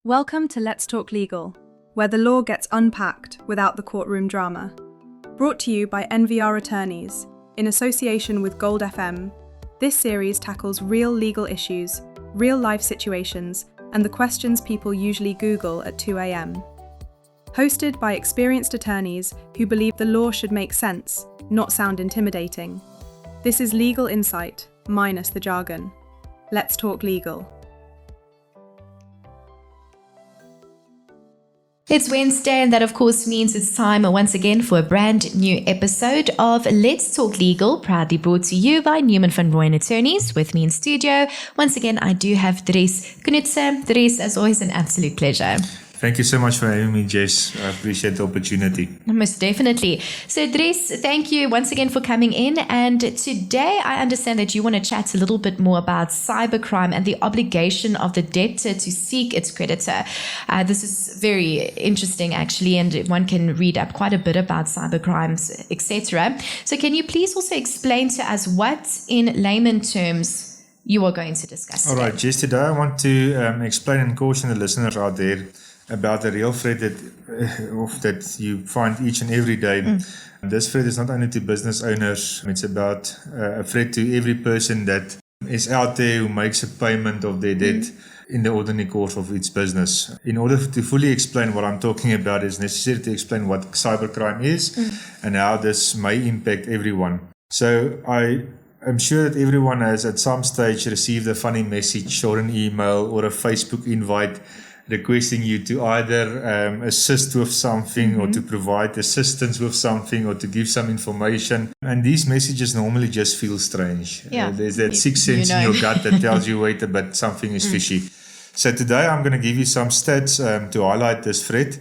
Welcome to Let's Talk Legal, where the law gets unpacked without the courtroom drama. Brought to you by NVR Attorneys, in association with Gold FM, this series tackles real legal issues, real-life situations, and the questions people usually Google at 2 a.m. Hosted by experienced attorneys who believe the law should make sense, not sound intimidating. This is legal insight, minus the jargon. Let's talk legal. It's Wednesday, and that of course means it's time once again for a brand new episode of Let's Talk Legal, proudly brought to you by NVR Attorneys. With me in studio, once again, I do have Dries Knoetze. Dries, as always, an absolute pleasure. Thank you so much for having me, Jess. I appreciate the opportunity. Most definitely. So, Dries, thank you once again for coming in. And today, I understand that you want to chat a little bit more about cybercrime and the obligation of the debtor to seek its creditor. This is very interesting, actually, and one can read up quite a bit about cybercrimes, etc. So, can you please also explain to us what, in layman terms, you are going to discuss today? All right, Jess, today I want to explain and caution the listeners out there about the real threat that you find each and every day. This threat is not only to business owners, it's about a threat to every person that is out there who makes a payment of their debt in the ordinary course of its business. In order to fully explain what I'm talking about, it's necessary to explain what cybercrime is and how this may impact everyone. So I'm sure that everyone has at some stage received a funny message or an email or a Facebook invite requesting you to either assist with something or to provide assistance with something or to give some information. And these messages normally just feel strange. Yeah. There's that sixth sense in your gut that tells you, wait a bit, something is fishy. So today I'm going to give you some stats to highlight this threat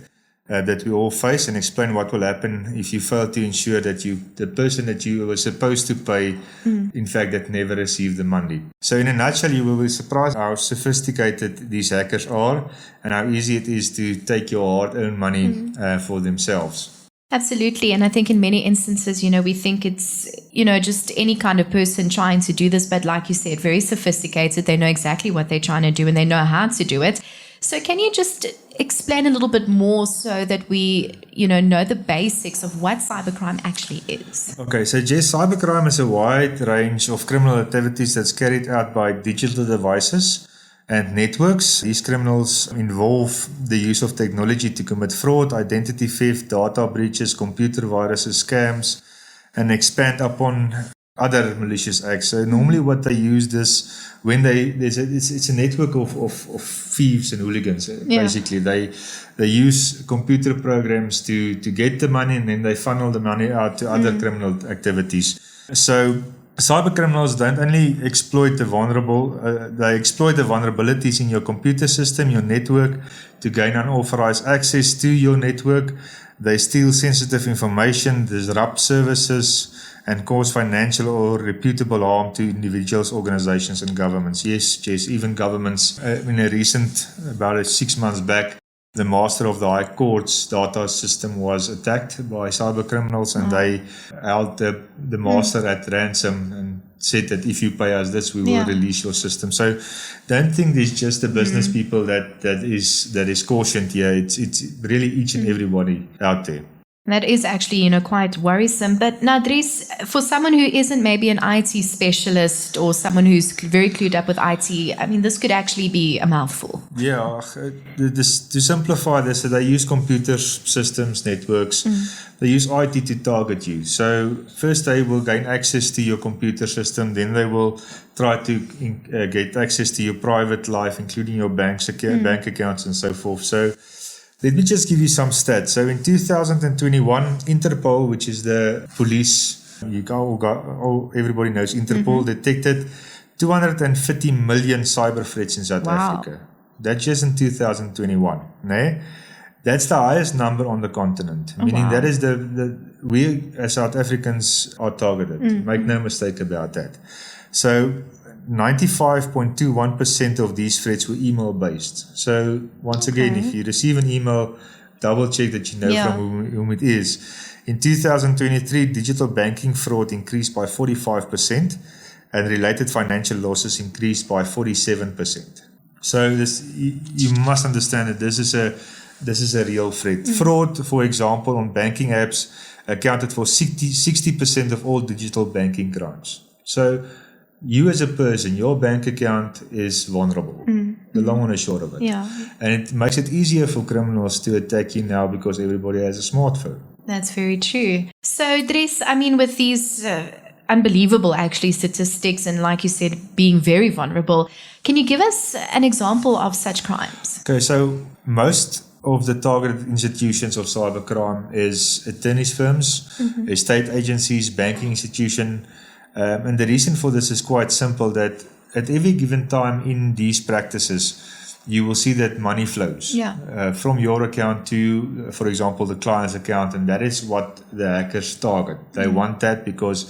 that we all face and explain what will happen if you fail to ensure that the person that you were supposed to pay, in fact, that never received the money. So in a nutshell, you will be surprised how sophisticated these hackers are and how easy it is to take your hard-earned money for themselves. Absolutely. And I think in many instances, we think it's, just any kind of person trying to do this. But like you said, very sophisticated. They know exactly what they're trying to do and they know how to do it. So can you just explain a little bit more so that we, know the basics of what cybercrime actually is? Okay, so Jess, cybercrime is a wide range of criminal activities that's carried out by digital devices and networks. These criminals involve the use of technology to commit fraud, identity theft, data breaches, computer viruses, scams, and expand upon other malicious acts. So normally what they use this when it's a network of thieves and hooligans. Basically, they use computer programs to get the money and then they funnel the money out to other criminal activities. So cyber criminals don't only exploit the vulnerable, they exploit the vulnerabilities in your computer system, your network, to gain unauthorized access to your network. They steal sensitive information, disrupt services, and cause financial or reputable harm to individuals, organizations, and governments. Yes, even governments. In a recent, about 6 months back, the master of the High Court's data system was attacked by cyber criminals, and they held the master at ransom and said that if you pay us this, we will release your system. So don't think there's just the business people that is cautioned here. It's really each and everybody out there. That is actually, quite worrisome. But now, Dries, for someone who isn't maybe an IT specialist or someone who's very clued up with IT, this could actually be a mouthful. Yeah, to simplify this, they use computer systems, networks. They use IT to target you. So first they will gain access to your computer system, then they will try to get access to your private life, including your bank accounts and so forth. So let me just give you some stats. So in 2021, Interpol, which is the police, everybody knows Interpol, detected 250 million cyber threats in South Africa. That's just in 2021. That's the highest number on the continent, meaning that is we as South Africans are targeted. Make no mistake about that. So 95.21% of these threats were email-based. So once again, if you receive an email, double check that you know from whom it is. In 2023, digital banking fraud increased by 45% and related financial losses increased by 47%. So you must understand that this is a real threat. Fraud, for example, on banking apps accounted for 60% of all digital banking crimes. So you as a person, your bank account is vulnerable, the long and the short of it. Yeah. And it makes it easier for criminals to attack you now because everybody has a smartphone. That's very true. So, Dries, I mean, with these unbelievable, actually, statistics and, like you said, being very vulnerable, can you give us an example of such crimes? Okay, so most of the targeted institutions of cybercrime is attorneys firms, estate agencies, banking institution. And the reason for this is quite simple, that at every given time in these practices, you will see that money flows from your account to, for example, the client's account. And that is what the hackers target. They want that because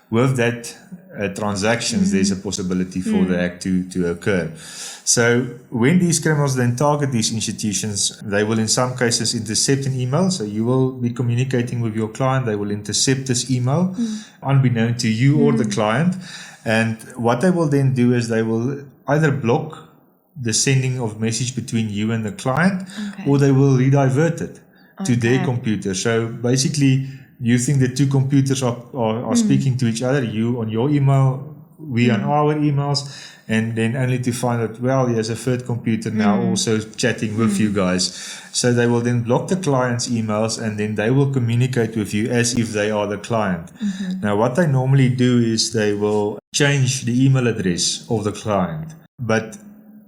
with that transactions, there's a possibility for the act to occur. So when these criminals then target these institutions, they will in some cases intercept an email. So you will be communicating with your client. They will intercept this email unbeknown to you or the client. And what they will then do is they will either block the sending of message between you and the client, or they will redivert it to their computer. So basically, you think that two computers are speaking to each other, you on your email, we on our emails, and then only to find out, well, there's a third computer now also chatting with you guys. So they will then block the client's emails, and then they will communicate with you as if they are the client. Now, what they normally do is they will change the email address of the client, but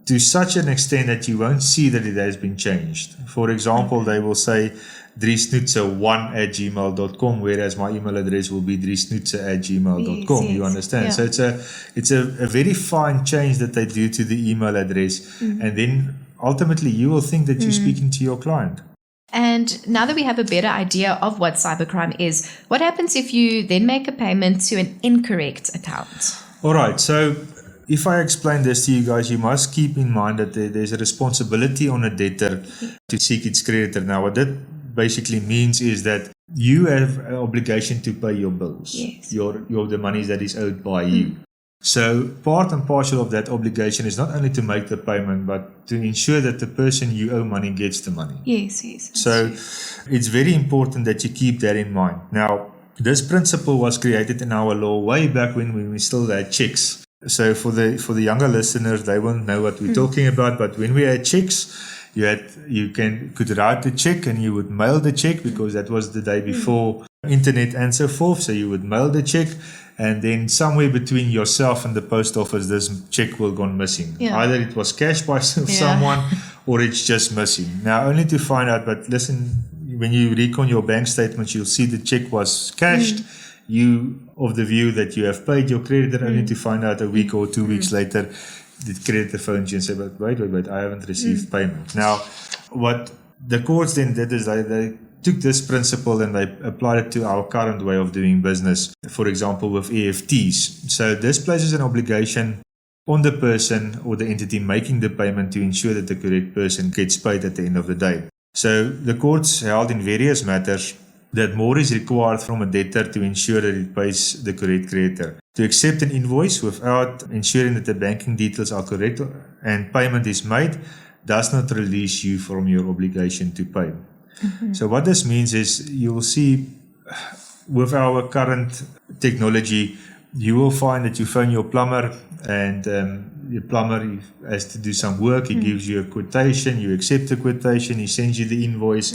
to such an extent that you won't see that it has been changed. For example, they will say Dries Knoetze1@gmail.com, whereas my email address will be driesknoetze@gmail.com. Yes, you understand? yeah. So it's a very fine change that they do to the email address. And then ultimately you will think that you're speaking to your client. And now that we have a better idea of what cybercrime is, what happens if you then make a payment to an incorrect account? All right. So if I explain this to you guys, you must keep in mind that there's a responsibility on a debtor to seek its creditor. Now, what that basically means is that you have an obligation to pay your bills, the money that is owed by you. So part and parcel of that obligation is not only to make the payment, but to ensure that the person you owe money gets the money. Yes. So it's very important that you keep that in mind. Now, this principle was created in our law way back when we still had checks. So for the younger listeners, they won't know what we're talking about. But when we had checks, you could write the check and you would mail the check, because that was the day before internet and so forth. So you would mail the check, and then somewhere between yourself and the post office, this check will gone missing. Either it was cashed by someone, or it's just missing. Now, only to find out. But listen, when you recon your bank statements, you'll see the check was cashed. You of the view that you have paid your creditor, only to find out a week or 2 weeks later, the creditor phones you and say, but wait, I haven't received payment. Now, what the courts then did is they took this principle and they applied it to our current way of doing business, for example, with EFTs. So this places an obligation on the person or the entity making the payment to ensure that the correct person gets paid at the end of the day. So the courts held in various matters that more is required from a debtor to ensure that it pays the correct creditor. To accept an invoice without ensuring that the banking details are correct and payment is made does not release you from your obligation to pay. So what this means is, you will see with our current technology, you will find that you phone your plumber, and the plumber has to do some work. He gives you a quotation, you accept the quotation, he sends you the invoice,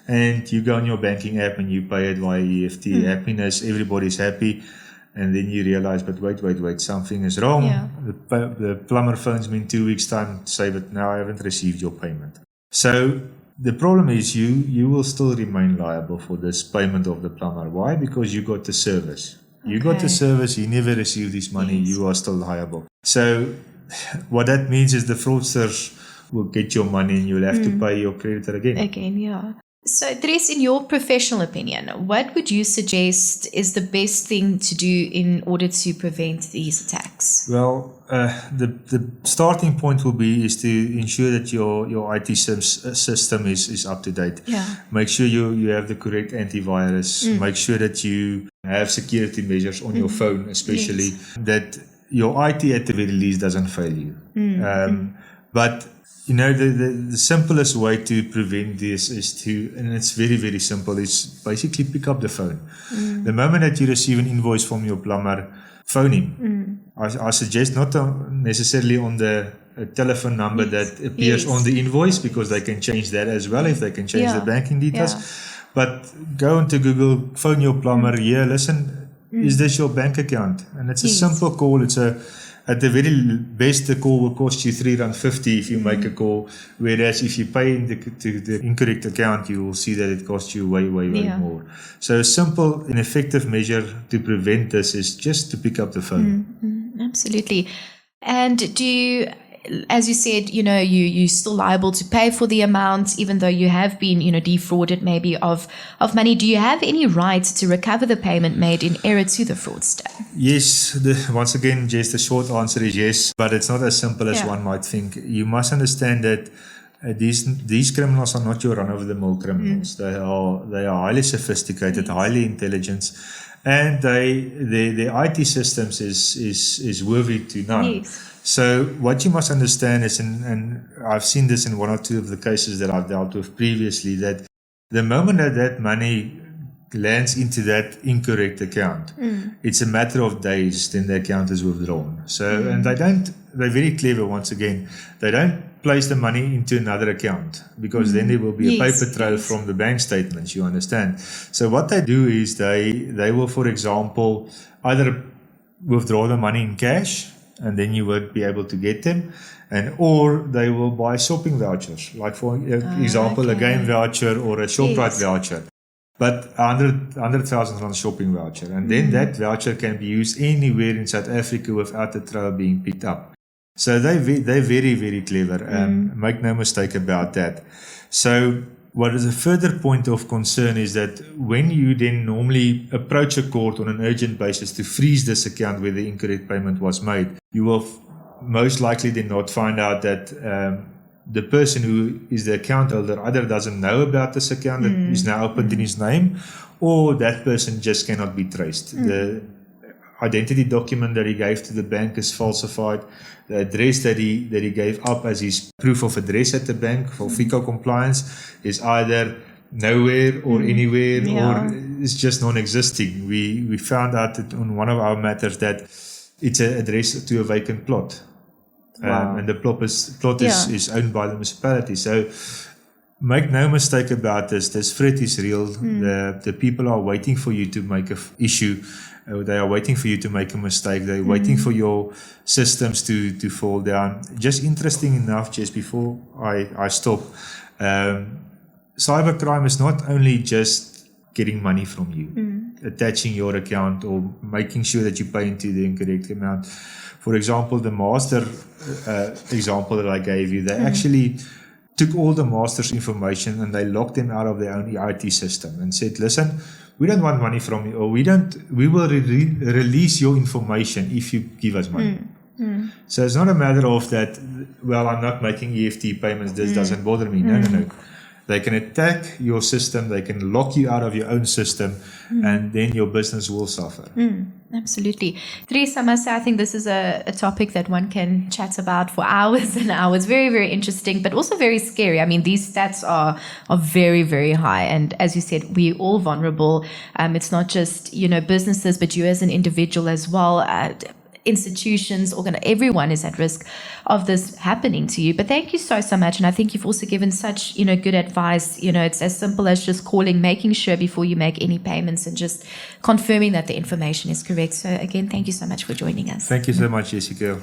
and you go on your banking app and you pay it via EFT. Happiness, everybody's happy. And then you realize, but wait, something is wrong. The plumber phones me in 2 weeks' time to say, but now I haven't received your payment. So the problem is you will still remain liable for this payment of the plumber. Why? Because you got the service. You got the service, he never received his money, you are still liable. So what that means is the fraudsters will get your money and you'll have to pay your creditor again. So, Dries, in your professional opinion, what would you suggest is the best thing to do in order to prevent these attacks? Well, the starting point will be is to ensure that your IT system is up to date. Make sure you have the correct antivirus. Make sure that you have security measures on your phone, especially that your IT at the very least doesn't fail you. But the simplest way to prevent this is and it's very, very simple, is basically pick up the phone. The moment that you receive an invoice from your plumber, phone him. I suggest not necessarily on the telephone number that appears on the invoice, because they can change that as well if they can change the banking details. But go into Google, phone your plumber. Listen, is this your bank account? And it's a simple call. At the very best, the call will cost you R3.50 if you make a call. Whereas if you pay to the incorrect account, you will see that it costs you way more. So a simple and effective measure to prevent this is just to pick up the phone. Absolutely. And do you, as you said, you're still liable to pay for the amount, even though you have been, defrauded maybe of money. Do you have any right to recover the payment made in error to the fraudster? Yes. Once again, Jess, the short answer is yes, but it's not as simple as one might think. You must understand that these criminals are not your run-of-the-mill criminals. They are highly sophisticated, highly intelligent, and their IT systems is worthy to none. Yes. So what you must understand is, and I've seen this in one or two of the cases that I've dealt with previously, that the moment that money lands into that incorrect account, it's a matter of days, then the account is withdrawn. So, and they're very clever once again. They don't place the money into another account, because then there will be a paper trail from the bank statements, you understand. So what they do is they will, for example, either withdraw the money in cash, and then you would be able to get them, or they will buy shopping vouchers, like for example, a game voucher or a ShopRite voucher, but 100,000 rand shopping voucher, and then that voucher can be used anywhere in South Africa without the trail being picked up. So they're very, very clever. Make no mistake about that. So what is a further point of concern is that when you then normally approach a court on an urgent basis to freeze this account where the incorrect payment was made, you will most likely then not find out that the person who is the account holder either doesn't know about this account that is now opened in his name, or that person just cannot be traced. The identity document that he gave to the bank is falsified. The address that he gave up as his proof of address at the bank for FICO compliance is either nowhere or anywhere, or it's just non-existing. We found out that on one of our matters that it's an address to a vacant plot. And the plot is owned by the municipality. So make no mistake about this. This threat is real. The people are waiting for you to make an issue. They are waiting for you to make a mistake. They're waiting for your systems to fall down. Just interesting enough, just before I stop, cybercrime is not only just getting money from you, attaching your account or making sure that you pay into the incorrect amount. For example, the master example that I gave you, they actually took all the master's information and they locked them out of their own IT system and said, listen, we don't want money from you, or we will release your information if you give us money. So it's not a matter of that, well, I'm not making EFT payments, this doesn't bother me. No. They can attack your system, they can lock you out of your own system, and then your business will suffer. Absolutely. Dries, I must say, I think this is a topic that one can chat about for hours and hours. Very, very interesting, but also very scary. I mean, these stats are very, very high. And as you said, we're all vulnerable. It's not just, businesses, but you as an individual as well. Institutions, everyone is at risk of this happening to you. But thank you so much. And I think you've also given such, good advice. It's as simple as just calling, making sure before you make any payments and just confirming that the information is correct. So again, thank you so much for joining us. Thank you so much, Jessica.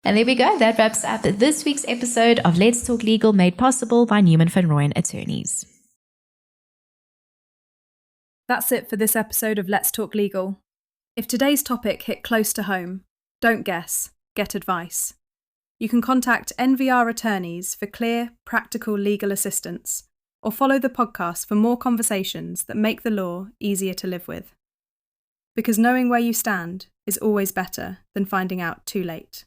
And there we go. That wraps up this week's episode of Let's Talk Legal, made possible by NVR Attorneys. That's it for this episode of Let's Talk Legal. If today's topic hit close to home, don't guess, get advice. You can contact NVR Attorneys for clear, practical legal assistance, or follow the podcast for more conversations that make the law easier to live with. Because knowing where you stand is always better than finding out too late.